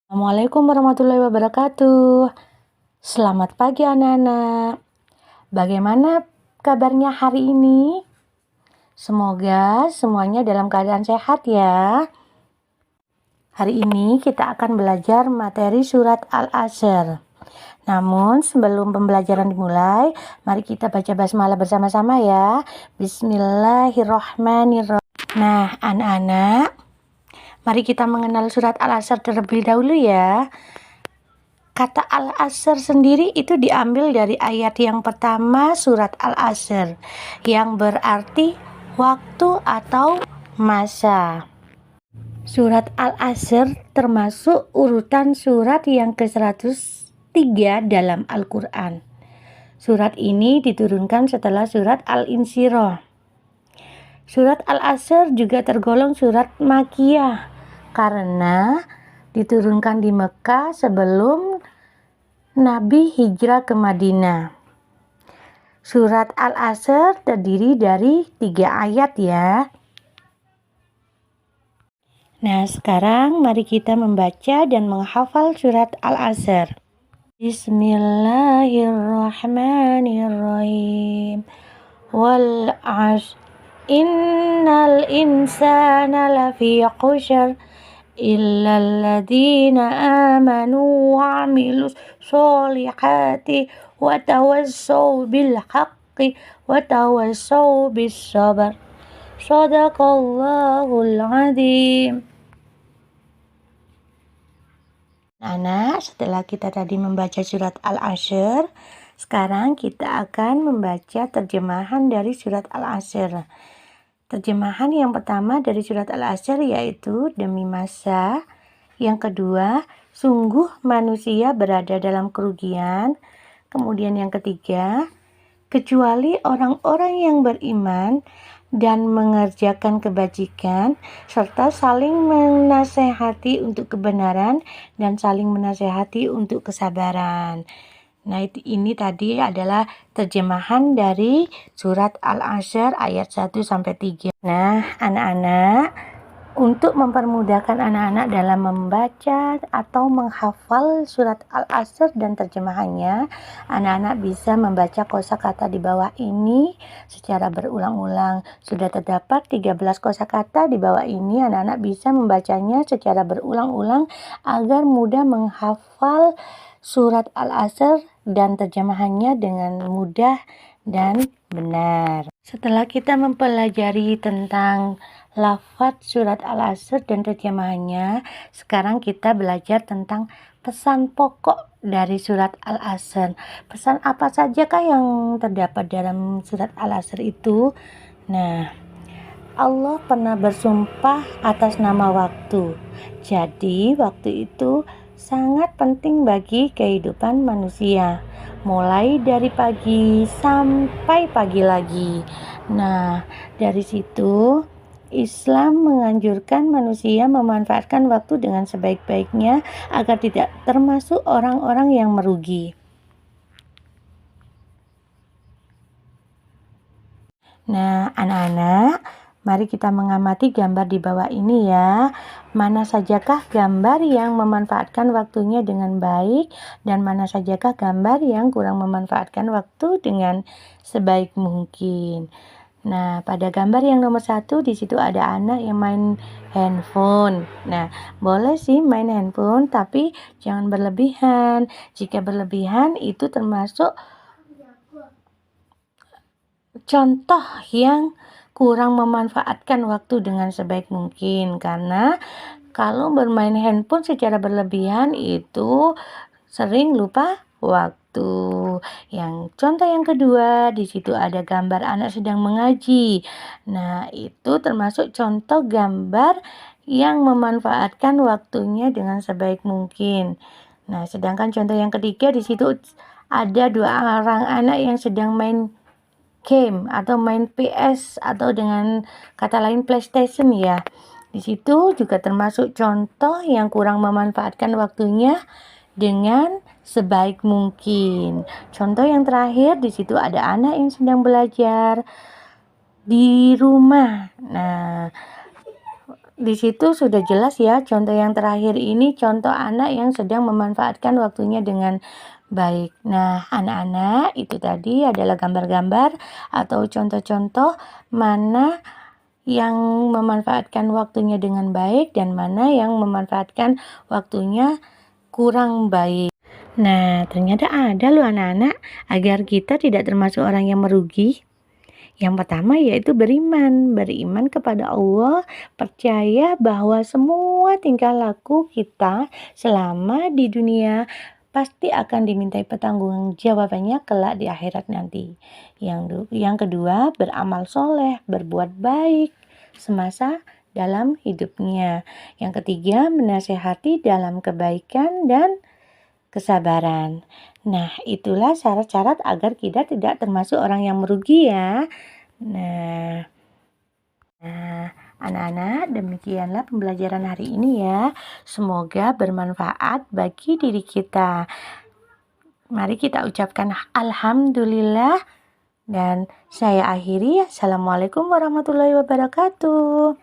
Assalamualaikum warahmatullahi wabarakatuh. Selamat pagi anak-anak. Bagaimana kabarnya hari ini? Semoga semuanya dalam keadaan sehat ya. Hari ini kita akan belajar materi surat Al-Asr. Namun sebelum pembelajaran dimulai, mari kita baca basmalah bersama-sama ya. Bismillahirrahmanirrahim. Nah, anak-anak, mari kita mengenal surat Al-Asr terlebih dahulu ya. Kata Al-Asr sendiri itu diambil dari ayat yang pertama surat Al-Asr yang berarti waktu atau masa. Surat Al-Asr termasuk urutan surat yang ke-103 dalam Al-Quran. Surat ini diturunkan setelah surat Al-Insyirah. Surat Al-Asr juga tergolong surat Makkiyah karena diturunkan di Mekah sebelum Nabi hijrah ke Madinah. Surat Al-Asr terdiri dari 3 ayat ya. Nah, sekarang mari kita membaca dan menghafal surat Al-Asr. Bismillahirrahmanirrahim. Wal 'ashr innal insana lafi khusr illal ladzina amanu wa 'amilus sholihati wa tawassaw bil haqqi wa tawassaw bis sabr. Shadaqallahul adzim. Anak, setelah kita tadi membaca surat Al-Asr, sekarang kita akan membaca terjemahan dari surat Al-Asr. Terjemahan yang pertama dari surat Al-Asr yaitu demi masa. Yang kedua, sungguh manusia berada dalam kerugian. Kemudian yang ketiga, kecuali orang-orang yang beriman dan mengerjakan kebajikan, serta saling menasehati untuk kebenaran dan saling menasehati untuk kesabaran. Nah, ini tadi adalah terjemahan dari surat Al-Asr ayat 1-3. Nah, anak-anak, untuk mempermudahkan anak-anak dalam membaca atau menghafal surat Al-Asr dan terjemahannya, anak-anak bisa membaca kosakata di bawah ini secara berulang-ulang. Sudah terdapat 13 kosakata di bawah ini, anak-anak bisa membacanya secara berulang-ulang agar mudah menghafal surat Al-Asr dan terjemahannya dengan mudah dan benar. Setelah kita mempelajari tentang lafaz surat Al-Asr dan terjemahannya, sekarang kita belajar tentang pesan pokok dari surat Al-Asr. Pesan apa sajakah yang terdapat dalam surat Al-Asr itu? Nah, Allah pernah bersumpah atas nama waktu. Jadi, waktu itu sangat penting bagi kehidupan manusia, mulai dari pagi sampai pagi lagi. Nah, dari situ Islam menganjurkan manusia memanfaatkan waktu dengan sebaik-baiknya agar tidak termasuk orang-orang yang merugi. Nah, anak-anak, mari kita mengamati gambar di bawah ini ya. Mana sajakah gambar yang memanfaatkan waktunya dengan baik dan mana sajakah gambar yang kurang memanfaatkan waktu dengan sebaik mungkin. Nah, pada gambar yang nomor 1 di situ ada anak yang main handphone. Nah, boleh sih main handphone tapi jangan berlebihan. Jika berlebihan itu termasuk contoh yang kurang memanfaatkan waktu dengan sebaik mungkin, karena kalau bermain handphone secara berlebihan itu sering lupa waktu. Yang contoh yang kedua, di situ ada gambar anak sedang mengaji. Nah, itu termasuk contoh gambar yang memanfaatkan waktunya dengan sebaik mungkin. Nah, sedangkan contoh yang ketiga di situ ada 2 orang anak yang sedang main game atau main PS atau dengan kata lain PlayStation ya. Di situ juga termasuk contoh yang kurang memanfaatkan waktunya dengan sebaik mungkin. Contoh yang terakhir di situ ada anak yang sedang belajar di rumah. Nah, Di situ sudah jelas ya, contoh yang terakhir ini contoh anak yang sedang memanfaatkan waktunya dengan baik. Nah, anak-anak itu tadi adalah gambar-gambar atau contoh-contoh mana yang memanfaatkan waktunya dengan baik dan mana yang memanfaatkan waktunya kurang baik. Nah, ternyata ada loh anak-anak agar kita tidak termasuk orang yang merugi. Yang pertama yaitu beriman, beriman kepada Allah, percaya bahwa semua tingkah laku kita selama di dunia pasti akan dimintai pertanggungjawabannya kelak di akhirat nanti. Yang kedua, beramal soleh, berbuat baik semasa dalam hidupnya. Yang ketiga, menasehati dalam kebaikan dan kesabaran. Nah, itulah syarat-syarat agar kita tidak termasuk orang yang merugi ya. Nah, anak-anak, demikianlah pembelajaran hari ini ya. Semoga bermanfaat bagi diri kita. Mari kita ucapkan alhamdulillah dan saya akhiri. Assalamualaikum warahmatullahi wabarakatuh.